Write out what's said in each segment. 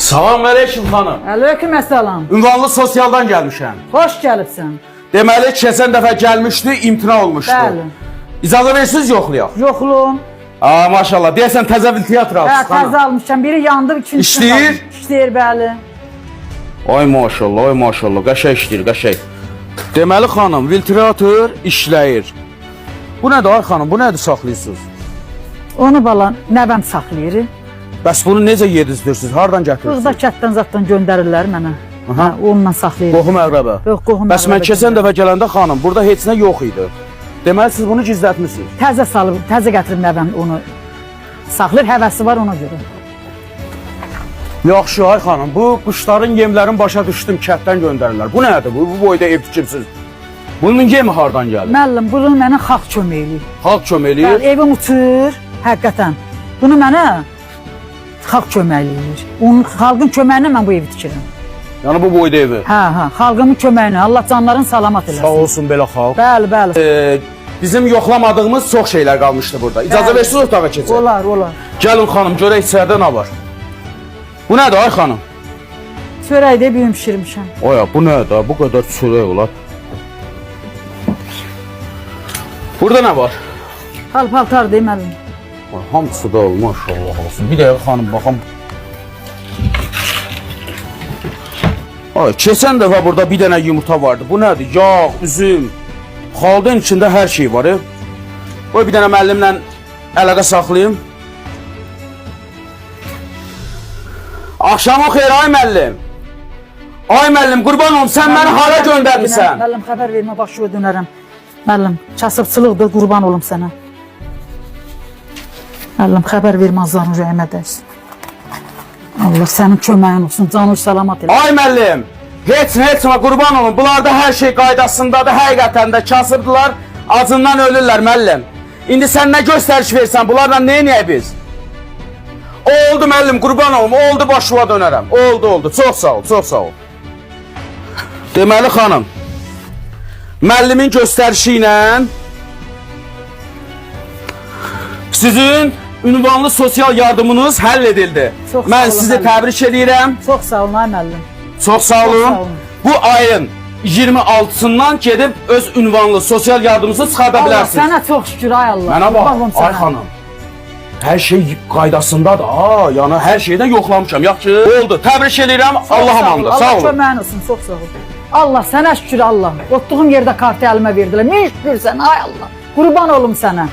Salam aleyküm xanım. Aleyküm əssalam. Ünvanlı sosialdan gəlmişəm. Xoş gəlibsən. Deməli, keçən dəfə gəlmişdi, imtina olmuşdu. Bəli. İcazə versiniz yoxlayaq. Yoxluğum. Maşallah, deyəsən təzə bir tiyatr Hə, almışsın təzə almışam. Biri yandı, ikincisi İşləyir? İşləyir, bəli. Ay maşallah, qəşəng işləyir, qəşəng. Deməli xanım, filtrator işləyir. Bu nədir ay xanım, bu nədir saxlayırsınız? Onu bala nəvəm saxlayır. Bəs bunu necə yedizdirsiniz, hardan gətirirsiniz? Burada kətdən zatdan göndərirlər mənə. Aha. Hə, onunla saxlayır. Qohum əqrəbə. Yox, qohum Bəs mən əqrəbə keçən göndərir. dəfə gələndə xanım, burada heç nə yox idi. Deməli siz bunu gizlətmisiniz. Təzə salıb, təzə gətirib nəvəm onu saxlayır, həvəsi var ona görə. Yaxşı ay xanım, bu quşların yemlərin başa düşdüm, kətdən göndərirlər. Bu nədir? Bu boyda ev tikibsiz. Bunun yemi hardan gəlir? Müəllim, bunu mənə xalq kömək eləyir. Xalq kömək eləyir. Bəli, evim uçur, həqiqətən. Bunu mənə xalq kömək eləyir. Onun xalqın köməyinə mən bu evi tikirəm. Yəni bu boyda evi. Hə, xalqımın köməyinə. Allah canların salamat eləsin. Sağ olsun belə xalq. Bəli. Bizim yoxlamadığımız çox şeylər qalmışdı burada. İcazə versiniz otağa keçək. Olar. Gəlin xanım, görək içəridə nə var. Bu nədir ay xanım? Çörək də büyüm pişirmişəm. Oya, bu nədir? Bu qədər çörək olar. Burada nə var? Paltar deməlim. Hamısı da maşallah olsun. Bir dəqiqə xanım, baxım. Ay, keçən dəfə burada bir dənə yumurta vardı. Bu nədir? Yağ, üzüm. Xaldın içində hər şey var. Qoy bir dənə müəllimlə əlaqə saxlayım. Axşamın xeyir ay müəllim. Ay müəllim, qurban olum, sən məni hara göndərmisən? Müəllim, xəbər vermə, başıva dönərəm. Müəllim, kasıbçılıqdır, qurban olum sənə. Müəllim, xəbər vermə, azarın rəhmə dərsin. Allah sənin köməyin olsun, canı salamat elə. Ay müəllim, heç nə qurban olun. Bunlarda hər şey qaydasındadır, həqiqətən də kasıbdılar, acından ölürlər müəllim. İndi sən nə göstəriş versən, bunlarla nə edəyik biz? Oldu müəllim, qurban olum, oldu başıva dönərəm. Oldu, çox sağ ol. Deməli xanım, müəllimin göstərişi ilə sizin ünvanlı sosial yardımınız həll edildi. Çox sağ Mən olun, sizi müəllim. təbrik edirəm. Çox sağ olun, ay müəllim. Çox sağ olun. sağ olun. Bu ayın 26-sından gedib öz ünvanlı sosial yardımınızı çıxarda Allah bilərsiniz. sənə çox şükür, ay Allah. Mənə Qurban olum bax, ay sənə. xanım. Hər şey qaydasındadır. Yəni hər şeydən yoxlamışam. Yaxşı, oldu. Təbrik edirəm. Allah amanında. Sağ Allah olun. köməyin olsun, çox sağ ol. Allah sənə şükür Allah. Otduğum yerdə kartı əlimə verdilər. Min şükür sənə, ay Allah. Qurban olum sənə.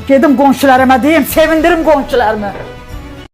Gedim qonşularıma deyim, sevindirim qonşularımı.